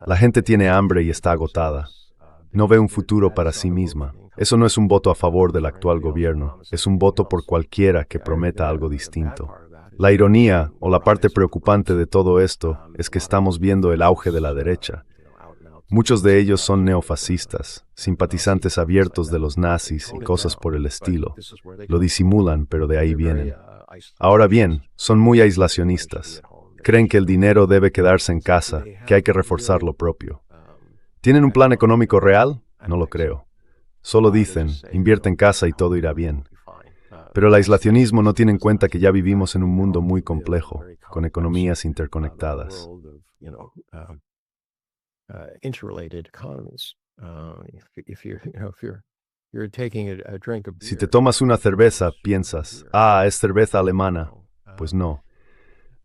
La gente tiene hambre y está agotada. No ve un futuro para sí misma. Eso no es un voto a favor del actual gobierno, es un voto por cualquiera que prometa algo distinto. La ironía, o la parte preocupante de todo esto, es que estamos viendo el auge de la derecha. Muchos de ellos son neofascistas, simpatizantes abiertos de los nazis y cosas por el estilo. Lo disimulan, pero de ahí vienen. Ahora bien, son muy aislacionistas. Creen que el dinero debe quedarse en casa, que hay que reforzar lo propio. ¿Tienen un plan económico real? No lo creo. Solo dicen, invierte en casa y todo irá bien. Pero el aislacionismo no tiene en cuenta que ya vivimos en un mundo muy complejo, con economías interconectadas. Si te tomas una cerveza, piensas, es cerveza alemana. Pues no.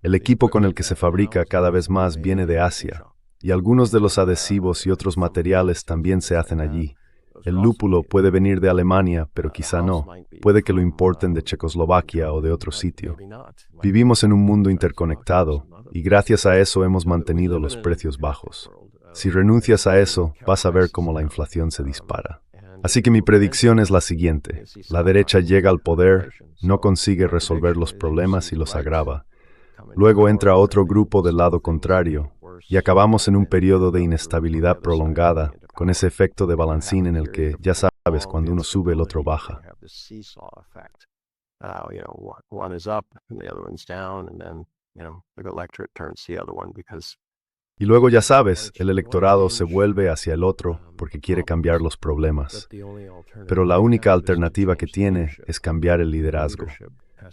El equipo con el que se fabrica cada vez más viene de Asia, y algunos de los adhesivos y otros materiales también se hacen allí. El lúpulo puede venir de Alemania, pero quizá no. Puede que lo importen de Checoslovaquia o de otro sitio. Vivimos en un mundo interconectado, y gracias a eso hemos mantenido los precios bajos. Si renuncias a eso, vas a ver cómo la inflación se dispara. Así que mi predicción es la siguiente. La derecha llega al poder, no consigue resolver los problemas y los agrava. Luego entra otro grupo del lado contrario, y acabamos en un periodo de inestabilidad prolongada, con ese efecto de balancín en el que, ya sabes, cuando uno sube, el otro baja. Y luego, ya sabes, el electorado se vuelve hacia el otro porque quiere cambiar los problemas. Pero la única alternativa que tiene es cambiar el liderazgo.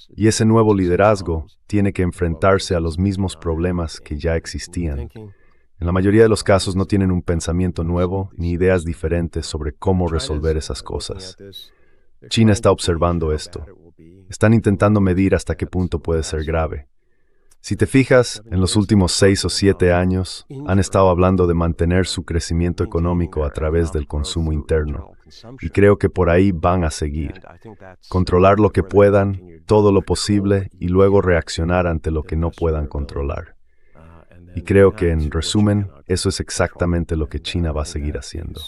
Y ese nuevo liderazgo tiene que enfrentarse a los mismos problemas que ya existían. En la mayoría de los casos no tienen un pensamiento nuevo ni ideas diferentes sobre cómo resolver esas cosas. China está observando esto. Están intentando medir hasta qué punto puede ser grave. Si te fijas, en los últimos 6 o 7 años, han estado hablando de mantener su crecimiento económico a través del consumo interno. Y creo que por ahí van a seguir. Controlar lo que puedan, todo lo posible, y luego reaccionar ante lo que no puedan controlar. Y creo que, en resumen, eso es exactamente lo que China va a seguir haciendo.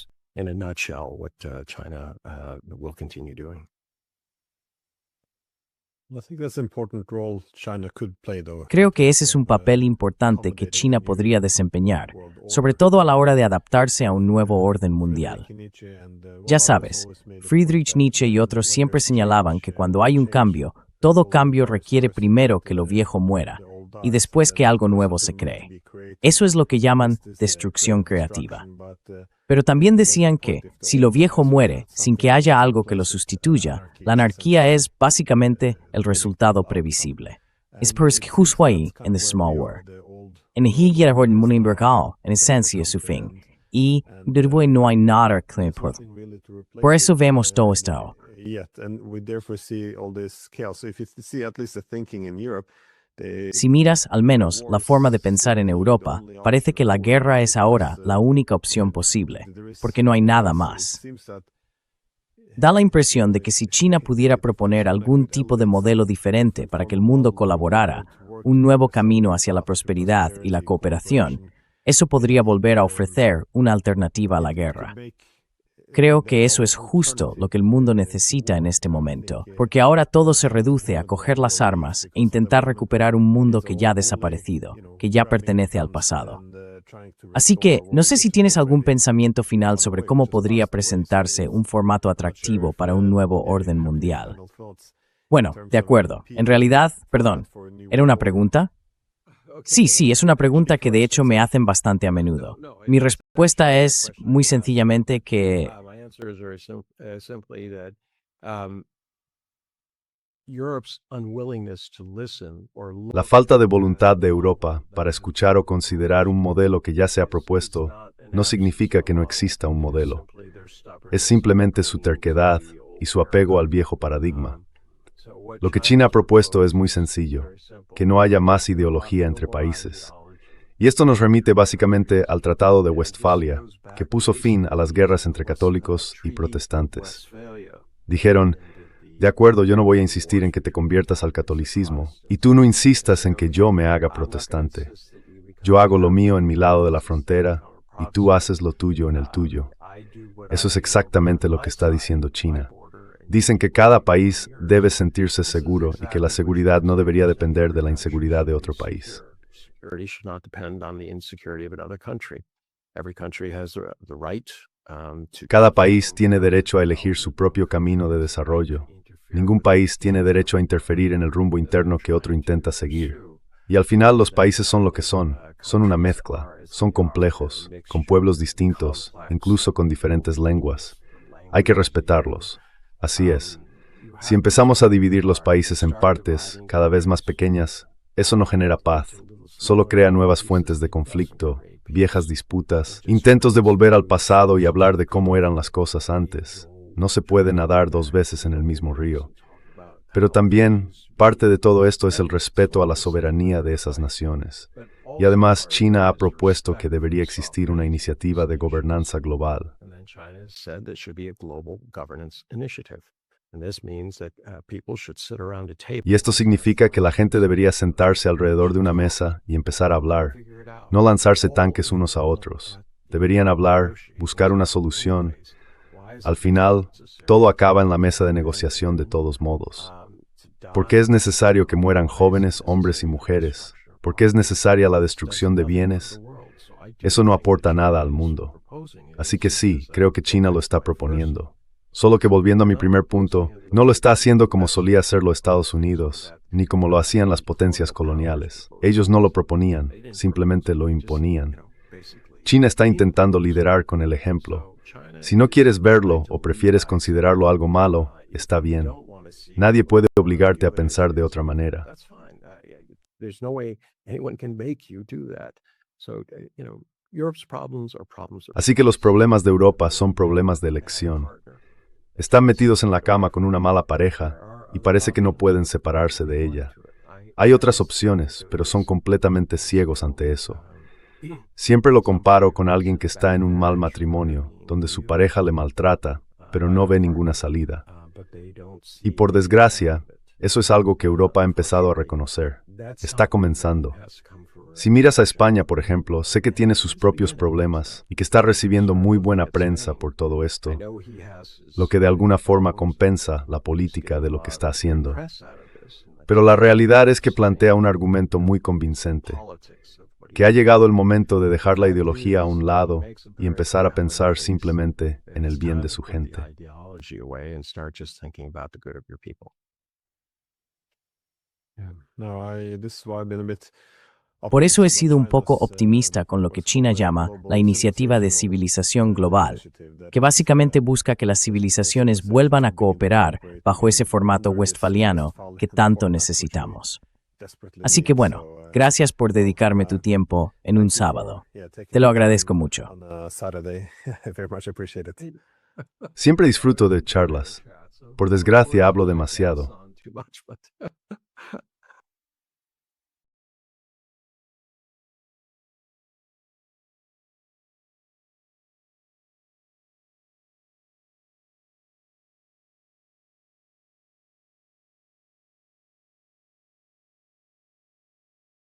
Creo que ese es un papel importante que China podría desempeñar, sobre todo a la hora de adaptarse a un nuevo orden mundial. Ya sabes, Friedrich Nietzsche y otros siempre señalaban que cuando hay un cambio, todo cambio requiere primero que lo viejo muera, y después que algo nuevo se cree. Eso es lo que llaman destrucción creativa. Pero también decían que, si lo viejo muere sin que haya algo que lo sustituya, la anarquía es, básicamente, el resultado previsible. Es huswai en the small world. En higiera horden munimbergal, en esencia su fin. Y, no hay nada que por eso vemos todo esto. Si miras, al menos, la forma de pensar en Europa, parece que la guerra es ahora la única opción posible, porque no hay nada más. Da la impresión de que si China pudiera proponer algún tipo de modelo diferente para que el mundo colaborara, un nuevo camino hacia la prosperidad y la cooperación, eso podría volver a ofrecer una alternativa a la guerra. Creo que eso es justo lo que el mundo necesita en este momento, porque ahora todo se reduce a coger las armas e intentar recuperar un mundo que ya ha desaparecido, que ya pertenece al pasado. Así que, no sé si tienes algún pensamiento final sobre cómo podría presentarse un formato atractivo para un nuevo orden mundial. Bueno, de acuerdo. En realidad, ¿era una pregunta? Sí, es una pregunta que de hecho me hacen bastante a menudo. Mi respuesta es, muy sencillamente, que la falta de voluntad de Europa para escuchar o considerar un modelo que ya se ha propuesto no significa que no exista un modelo. Es simplemente su terquedad y su apego al viejo paradigma. Lo que China ha propuesto es muy sencillo, que no haya más ideología entre países. Y esto nos remite básicamente al Tratado de Westfalia, que puso fin a las guerras entre católicos y protestantes. Dijeron, de acuerdo, yo no voy a insistir en que te conviertas al catolicismo, y tú no insistas en que yo me haga protestante. Yo hago lo mío en mi lado de la frontera, y tú haces lo tuyo en el tuyo. Eso es exactamente lo que está diciendo China. Dicen que cada país debe sentirse seguro y que la seguridad no debería depender de la inseguridad de otro país. Cada país tiene derecho a elegir su propio camino de desarrollo. Ningún país tiene derecho a interferir en el rumbo interno que otro intenta seguir. Y al final los países son lo que son una mezcla, son complejos, con pueblos distintos, incluso con diferentes lenguas. Hay que respetarlos. Así es. Si empezamos a dividir los países en partes, cada vez más pequeñas, eso no genera paz. Solo crea nuevas fuentes de conflicto, viejas disputas, intentos de volver al pasado y hablar de cómo eran las cosas antes. No se puede nadar dos veces en el mismo río. Pero también, parte de todo esto es el respeto a la soberanía de esas naciones. Y además, China ha propuesto que debería existir una iniciativa de gobernanza global. Y esto significa que la gente debería sentarse alrededor de una mesa y empezar a hablar, no lanzarse tanques unos a otros. Deberían hablar, buscar una solución. Al final, todo acaba en la mesa de negociación de todos modos. ¿Por qué es necesario que mueran jóvenes, hombres y mujeres? ¿Por qué es necesaria la destrucción de bienes? Eso no aporta nada al mundo. Así que sí, creo que China lo está proponiendo. Solo que volviendo a mi primer punto, no lo está haciendo como solía hacerlo Estados Unidos, ni como lo hacían las potencias coloniales. Ellos no lo proponían, simplemente lo imponían. China está intentando liderar con el ejemplo. Si no quieres verlo o prefieres considerarlo algo malo, está bien. Nadie puede obligarte a pensar de otra manera. Así que los problemas de Europa son problemas de elección. Están metidos en la cama con una mala pareja y parece que no pueden separarse de ella. Hay otras opciones, pero son completamente ciegos ante eso. Siempre lo comparo con alguien que está en un mal matrimonio, donde su pareja le maltrata, pero no ve ninguna salida. Y por desgracia, eso es algo que Europa ha empezado a reconocer. Está comenzando. Si miras a España, por ejemplo, sé que tiene sus propios problemas y que está recibiendo muy buena prensa por todo esto, lo que de alguna forma compensa la política de lo que está haciendo. Pero la realidad es que plantea un argumento muy convincente, que ha llegado el momento de dejar la ideología a un lado y empezar a pensar simplemente en el bien de su gente. Por eso he sido un poco optimista con lo que China llama la Iniciativa de Civilización Global, que básicamente busca que las civilizaciones vuelvan a cooperar bajo ese formato westfaliano que tanto necesitamos. Así que bueno, gracias por dedicarme tu tiempo en un sábado. Te lo agradezco mucho. Siempre disfruto de charlas. Por desgracia hablo demasiado.